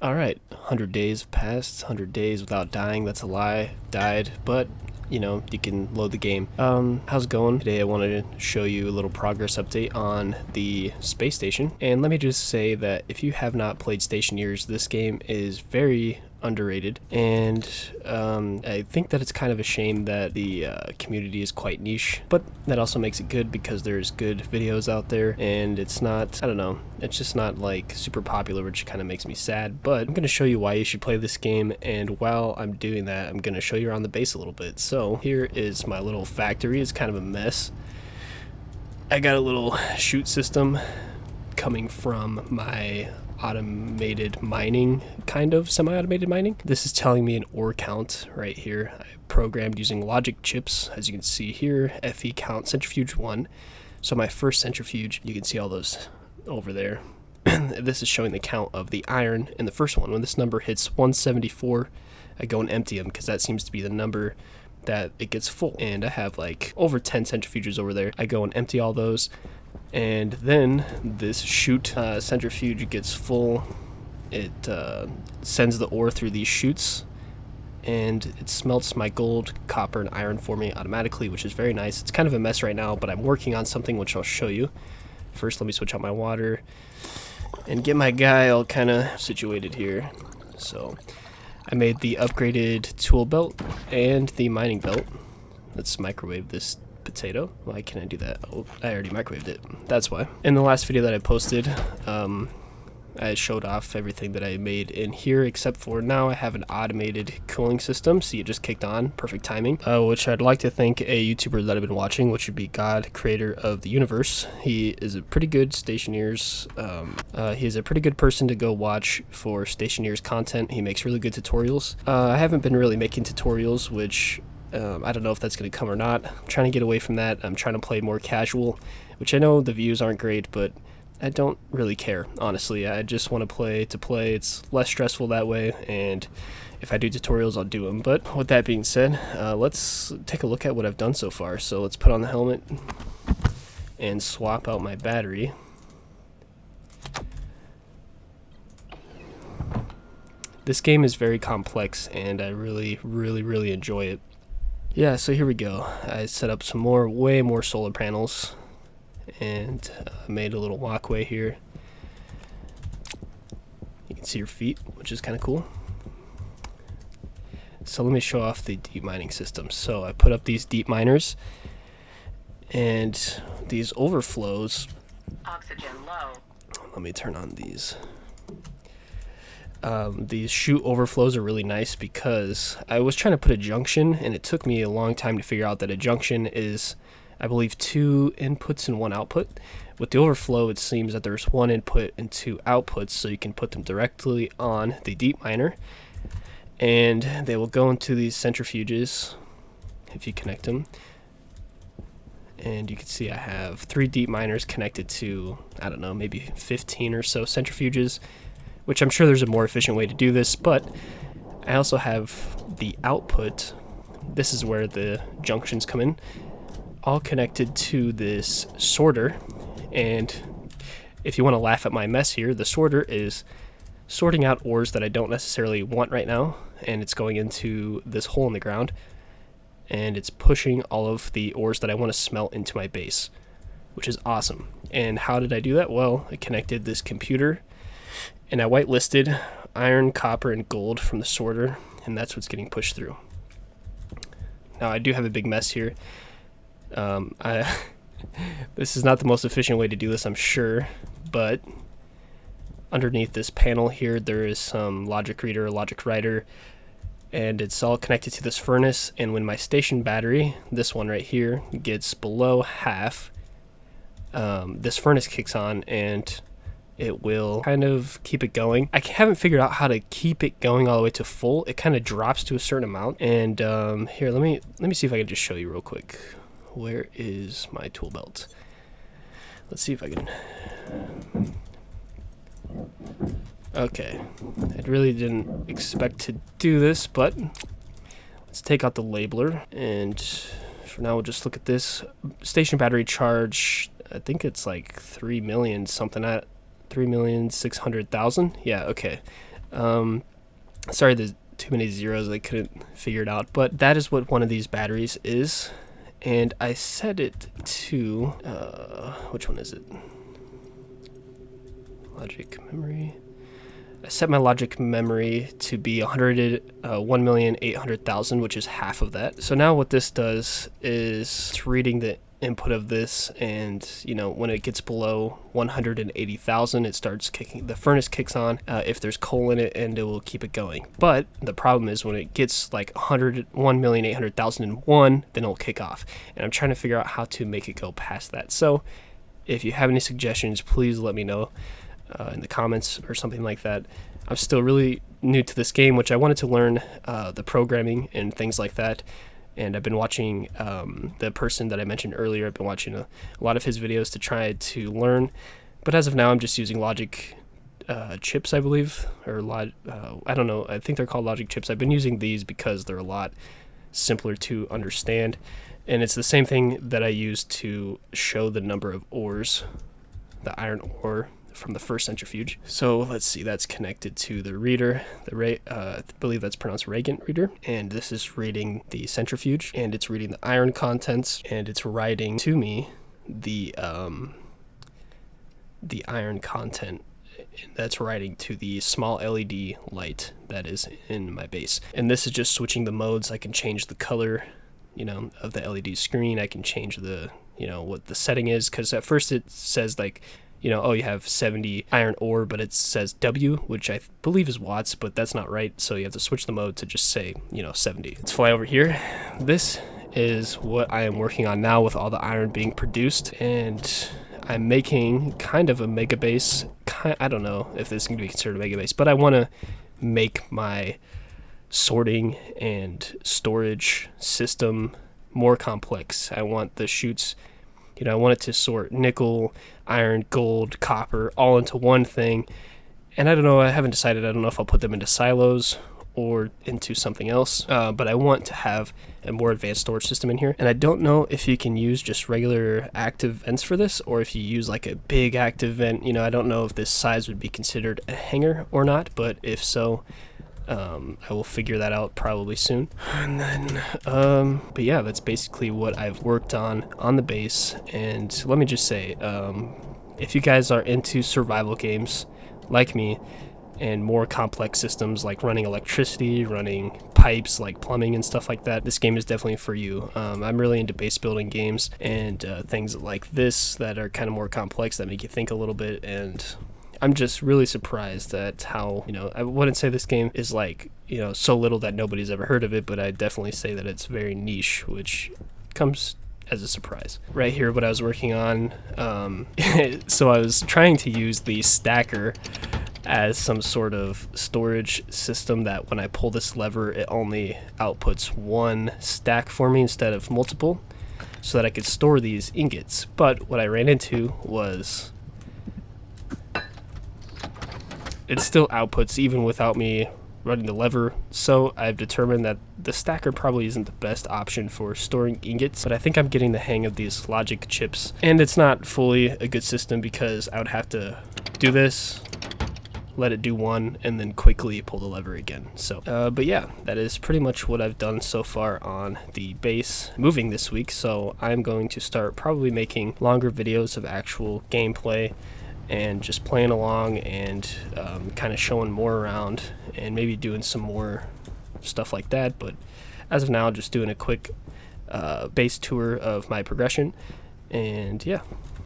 Alright, 100 days passed, 100 days without dying, that's a lie, died, but, you know, you can load the game. How's it going? Today I wanted to show you a little progress update on the space station, and let me just say that if you have not played Stationeers, this game is very underrated, and I think that it's kind of a shame that the community is quite niche, but that also makes it good because there's good videos out there, and it's not, I don't know, it's just not like super popular, which kind of makes me sad. But I'm going to show you why you should play this game, and while I'm doing that, I'm going to show you around the base a little bit. So here is my little factory. It's kind of a mess. I got a little chute system coming from my automated mining, kind of semi-automated mining. This is telling me an ore count right here. I programmed using logic chips, as you can see here, FE count centrifuge 1. So my first centrifuge, you can see all those over there. This is showing the count of the iron in the first one. When this number hits 174, I go and empty them because that seems to be the number that it gets full. And I have like over 10 centrifuges over there. I go and empty all those, and then this chute centrifuge gets full. It sends the ore through these chutes, and it smelts my gold, copper, and iron for me automatically, which is very nice. It's kind of a mess right now, but I'm working on something which I'll show you. First, let me switch out my water and get my guy all kind of situated here. So I made the upgraded tool belt and the mining belt. Let's microwave this potato. Why can't I do that? Oh, I already microwaved it. That's why. In the last video that I posted, I showed off everything that I made in here, except for now I have an automated cooling system. See, it just kicked on. Perfect timing. Which I'd like to thank a YouTuber that I've been watching, which would be God, creator of the universe. He is a pretty good Stationeers. He is a pretty good person to go watch for Stationeers content. He makes really good tutorials. I haven't been really making tutorials, which I don't know if that's going to come or not. I'm trying to get away from that. I'm trying to play more casual, which I know the views aren't great, but I don't really care, honestly. I just want to play. It's less stressful that way, and if I do tutorials, I'll do them. But with that being said, let's take a look at what I've done so far. So let's put on the helmet and swap out my battery. This game is very complex, and I really enjoy it. Yeah, so here we go. I set up some way more solar panels, and made a little walkway here. You can see your feet, which is kind of cool. So let me show off the deep mining system. So I put up these deep miners, and these overflows. Oxygen low. Let me turn on these. These chute overflows are really nice because I was trying to put a junction, and it took me a long time to figure out that a junction is, I believe, 2 inputs and 1 output. With the overflow, it seems that there's 1 input and 2 outputs, so you can put them directly on the deep miner, and they will go into these centrifuges if you connect them. And you can see I have 3 deep miners connected to, I don't know, maybe 15 or so centrifuges, which I'm sure there's a more efficient way to do this, but I also have the output. This is where the junctions come in, all connected to this sorter. And if you want to laugh at my mess here, the sorter is sorting out ores that I don't necessarily want right now, and it's going into this hole in the ground, and it's pushing all of the ores that I want to smelt into my base, which is awesome. And how did I do that? Well, I connected this computer, and I whitelisted iron, copper, and gold from the sorter, and that's what's getting pushed through. Now I do have a big mess here. This is not the most efficient way to do this, I'm sure, but underneath this panel here there is some logic reader, logic writer, and it's all connected to this furnace. And when my station battery, this one right here, gets below half, this furnace kicks on and it will kind of keep it going. I haven't figured out how to keep it going all the way to full. It kind of drops to a certain amount. And here, let me see if I can just show you real quick. Where is my tool belt? Let's see if I can. Okay, I really didn't expect to do this, but let's take out the labeler, and for now we'll just look at this. Station battery charge, I think it's like 3 million something, at 3,600,000. Yeah, okay. Sorry, there's too many zeros, I couldn't figure it out, but that is what one of these batteries is. And I set it to, which one is it? Logic memory. I set my logic memory to be 1,800,000, which is half of that. So now what this does is it's reading the input of this, and when it gets below 180,000, it starts kicking, the furnace kicks on if there's coal in it, and it will keep it going. But the problem is when it gets like 1,800,001, then it'll kick off, and I'm trying to figure out how to make it go past that. So if you have any suggestions, please let me know in the comments or something like that. I'm still really new to this game, which I wanted to learn the programming and things like that. And I've been watching the person that I mentioned earlier. I've been watching a lot of his videos to try to learn. But as of now, I'm just using logic chips, I believe. Or I don't know. I think they're called logic chips. I've been using these because they're a lot simpler to understand. And it's the same thing that I use to show the number of ores, the iron ore from the first centrifuge. So let's see, that's connected to the reader, I believe that's pronounced Reagent reader, and this is reading the centrifuge, and it's reading the iron contents, and it's writing to me the iron content that's writing to the small LED light that is in my base. And this is just switching the modes. I can change the color of the LED screen. I can change the what the setting is, because at first it says like oh, you have 70 iron ore, but it says W, which I believe is watts, but that's not right. So you have to switch the mode to just say, 70. Let's fly over here. This is what I am working on now with all the iron being produced, and I'm making kind of a mega base. I don't know if this is going to be considered a mega base, but I want to make my sorting and storage system more complex. I want the chutes, I want it to sort nickel, iron, gold, copper, all into one thing. And I don't know, I haven't decided. I don't know if I'll put them into silos or into something else. But I want to have a more advanced storage system in here. And I don't know if you can use just regular active vents for this, or if you use like a big active vent. I don't know if this size would be considered a hangar or not, but if so, I will figure that out probably soon. And then, but yeah, that's basically what I've worked on the base. And let me just say, if you guys are into survival games like me, and more complex systems like running electricity, running pipes like plumbing and stuff like that, this game is definitely for you. I'm really into base building games and things like this that are kind of more complex, that make you think a little bit. And I'm just really surprised at how, I wouldn't say this game is like, so little that nobody's ever heard of it, but I definitely say that it's very niche, which comes as a surprise. Right here, what I was working on, so I was trying to use the stacker as some sort of storage system that when I pull this lever, it only outputs one stack for me instead of multiple, so that I could store these ingots. But what I ran into was it still outputs even without me running the lever. So I've determined that the stacker probably isn't the best option for storing ingots, but I think I'm getting the hang of these logic chips. And it's not fully a good system because I would have to do this, let it do one, and then quickly pull the lever again. So, but yeah, that is pretty much what I've done so far on the base moving this week. So I'm going to start probably making longer videos of actual gameplay and just playing along and kind of showing more around and maybe doing some more stuff like that. But as of now, just doing a quick base tour of my progression. And yeah.